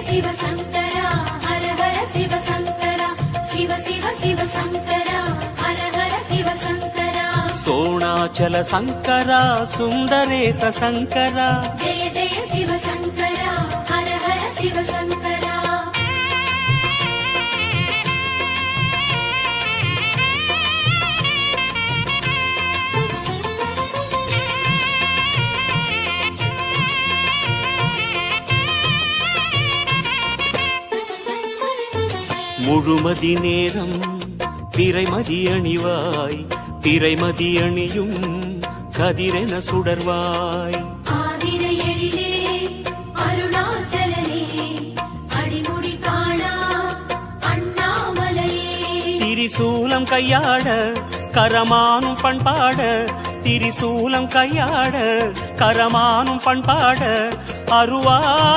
சிவ சங்கரா ஹர ஹர சிவ சங்கரா சிவ சிவ சிவ சங்கரா ஹர ஹர சிவ சங்கரா சோணாச்சல சங்கரா சுந்தரேச சங்கரா ஜெய ஜெய சிவ சங்கரா ஹர ஹர சிவ சங்கரா முழுமதி நேரம் திரைமதி அணிவாய் திரைமதி அணியும் கதிரென சுடர்வாய் ஆதிரை எழிலே அருணாச்சலனே அடிமுடி காணா அண்ணாமலையே திரிசூலம் கையாட கரமானும் பண்பாட திரிசூலம் கையாட கரமானும் பண்பாட அருவா